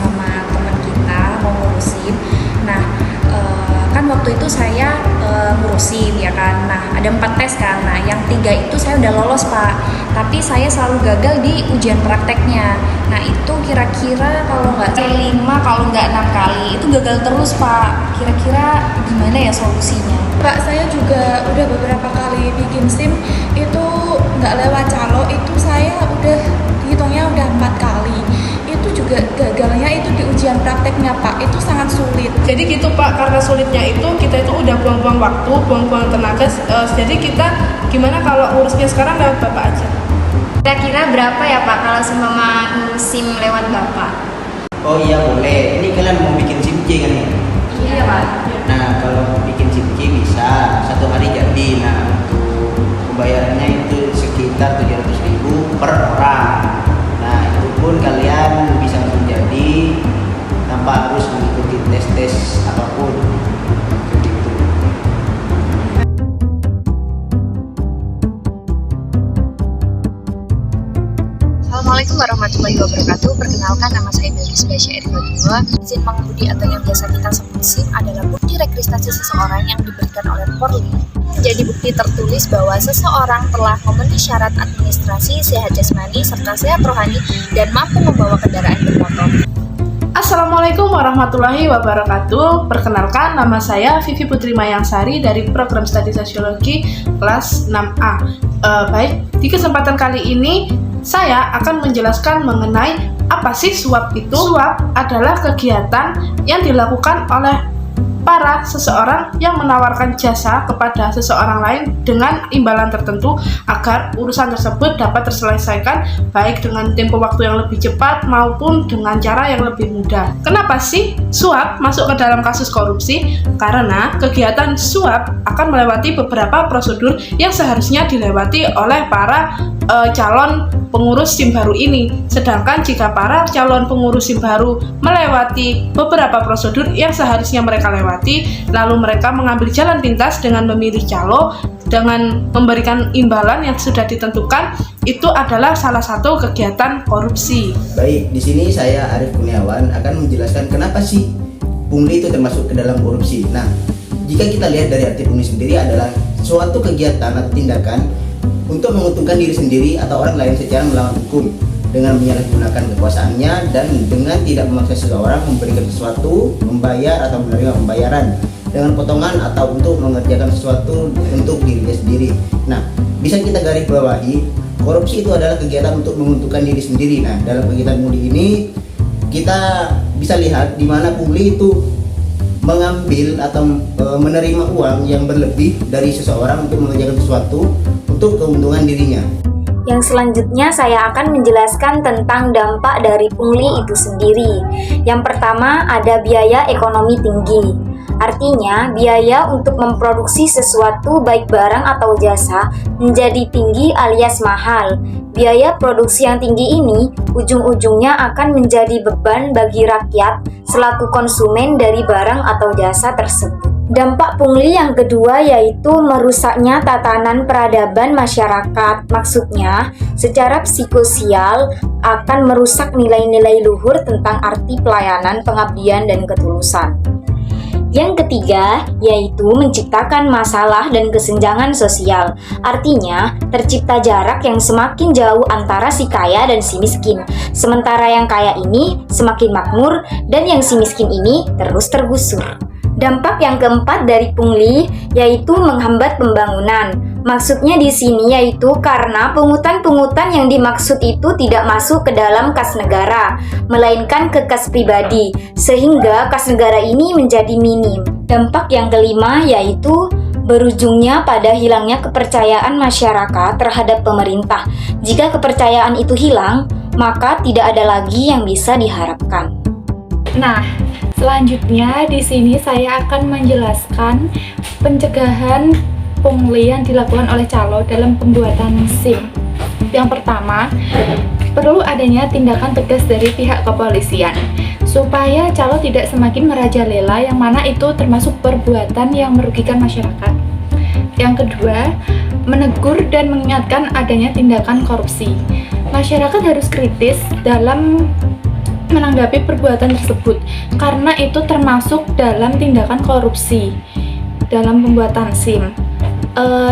sama teman kita mau ngurusin. Nah, kan waktu itu saya ngurusin ya kan. Nah, ada 4 tes kan. Nah, yang 3 itu saya udah lolos Pak, tapi saya selalu gagal di ujian prakteknya. Nah, itu kira-kira kalau nggak 5, kalau nggak 6 kali itu gagal terus Pak. Kira-kira gimana ya solusinya? Pak, saya juga udah beberapa kali bikin SIM itu nggak lewat calo, itu saya udah hitungnya udah 4 kali. Itu juga gagalnya itu di ujian prakteknya Pak, itu sangat sulit. Jadi gitu Pak, karena sulitnya itu kita itu udah buang-buang waktu, buang-buang tenaga. Jadi kita gimana kalau urusnya sekarang lewat Bapak aja? Kira-kira berapa ya Pak kalau seumpama ngurus SIM lewat Bapak? Oh iya boleh, ini kalian mau bikin SIM C kan ya? Iya Pak. Nah kalau bikin SIM C bisa 1 hari jadi. Nah untuk pembayarannya itu sekitar 700.000 per orang. Nah itu pun kalian bisa langsung jadi tanpa harus mengikuti tes-tes apapun. Begitu. Assalamualaikum warahmatullahi wabarakatuh. Perkenalkan, nama saya Bilqis Baisya Erifadullah. Izin mengemudi atau yang biasa kita sebut SIM adalah bukti registrasi seseorang yang diberikan oleh Polri. Menjadi bukti tertulis bahwa seseorang telah memenuhi syarat administrasi, sehat jasmani, serta sehat rohani dan mampu membawa kendaraan bermotor. Assalamualaikum warahmatullahi wabarakatuh. Perkenalkan, nama saya Vivi Putri Mayangsari dari program studi sosiologi kelas 6A. Baik, di kesempatan kali ini saya akan menjelaskan mengenai apa sih suap itu. Suap adalah kegiatan yang dilakukan oleh para seseorang yang menawarkan jasa kepada seseorang lain dengan imbalan tertentu agar urusan tersebut dapat terselesaikan baik dengan tempo waktu yang lebih cepat maupun dengan cara yang lebih mudah. Kenapa sih suap masuk ke dalam kasus korupsi? Karena kegiatan suap akan melewati beberapa prosedur yang seharusnya dilewati oleh para calon pengurus SIM baru ini. Sedangkan jika para calon pengurus SIM baru melewati beberapa prosedur yang seharusnya mereka lewati, lalu mereka mengambil jalan pintas dengan memilih calo dengan memberikan imbalan yang sudah ditentukan, itu adalah salah satu kegiatan korupsi. Baik, di sini saya Arif Kurniawan akan menjelaskan kenapa sih pungli itu termasuk ke dalam korupsi. Nah, jika kita lihat dari arti pungli sendiri adalah suatu kegiatan atau tindakan untuk menguntungkan diri sendiri atau orang lain secara melawan hukum dengan menyalahgunakan kekuasaannya dan dengan tidak memaksa seseorang memberikan sesuatu, membayar atau menerima pembayaran dengan potongan atau untuk mengerjakan sesuatu untuk dirinya sendiri. Nah, bisa kita garis bawahi, korupsi itu adalah kegiatan untuk menguntungkan diri sendiri. Nah, dalam kegiatan pungli ini kita bisa lihat di mana pungli itu mengambil atau menerima uang yang berlebih dari seseorang untuk mengerjakan sesuatu untuk keuntungan dirinya. Yang selanjutnya saya akan menjelaskan tentang dampak dari pungli itu sendiri. Yang pertama ada biaya ekonomi tinggi. Artinya biaya untuk memproduksi sesuatu baik barang atau jasa menjadi tinggi alias mahal. Biaya produksi yang tinggi ini ujung-ujungnya akan menjadi beban bagi rakyat selaku konsumen dari barang atau jasa tersebut. Dampak pungli yang kedua yaitu merusaknya tatanan peradaban masyarakat. Maksudnya, secara psikososial akan merusak nilai-nilai luhur tentang arti pelayanan, pengabdian, dan ketulusan. Yang ketiga, yaitu menciptakan masalah dan kesenjangan sosial. Artinya, tercipta jarak yang semakin jauh antara si kaya dan si miskin. Sementara yang kaya ini semakin makmur dan yang si miskin ini terus tergusur. Dampak yang keempat dari pungli yaitu menghambat pembangunan. Maksudnya di sini yaitu karena pungutan-pungutan yang dimaksud itu tidak masuk ke dalam kas negara, melainkan ke kas pribadi, sehingga kas negara ini menjadi minim. Dampak yang kelima yaitu berujungnya pada hilangnya kepercayaan masyarakat terhadap pemerintah. Jika kepercayaan itu hilang, maka tidak ada lagi yang bisa diharapkan. Nah, selanjutnya di sini saya akan menjelaskan pencegahan pungli yang dilakukan oleh calo dalam pembuatan SIM. Yang pertama, perlu adanya tindakan tegas dari pihak kepolisian supaya calo tidak semakin merajalela, yang mana itu termasuk perbuatan yang merugikan masyarakat. Yang kedua, menegur dan mengingatkan adanya tindakan korupsi. Masyarakat harus kritis dalam menanggapi perbuatan tersebut karena itu termasuk dalam tindakan korupsi dalam pembuatan SIM.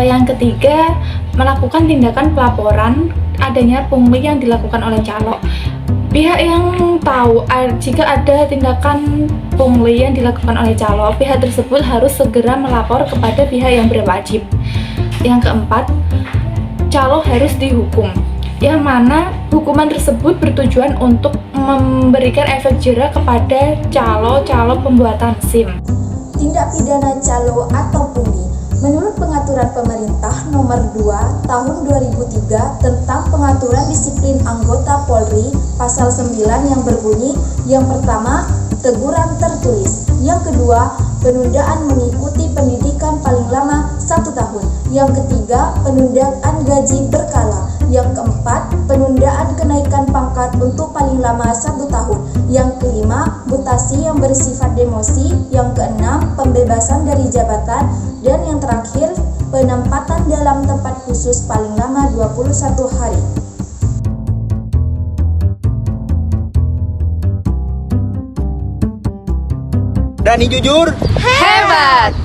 Yang ketiga, melakukan tindakan pelaporan adanya pungli yang dilakukan oleh calo. Pihak yang tahu jika ada tindakan pungli yang dilakukan oleh calo, pihak tersebut harus segera melapor kepada pihak yang berwajib. Yang keempat, calo harus dihukum, yang mana hukuman tersebut bertujuan untuk memberikan efek jera kepada calo-calo pembuatan SIM. Tindak pidana calo atau pungli. Menurut pengaturan pemerintah nomor 2 tahun 2003 tentang pengaturan disiplin anggota Polri pasal 9 yang berbunyi, yang pertama, teguran tertulis. Yang kedua, penundaan mengikuti pendidikan paling lama 1 tahun. Yang ketiga, penundaan gaji berkala. Yang keempat, penundaan kenaikan pangkat untuk paling lama 1 tahun. Yang kelima, mutasi yang bersifat demosi. Yang keenam, pembebasan dari jabatan. Dan yang terakhir, penempatan dalam tempat khusus paling lama 21 hari. Berani jujur, Hebat!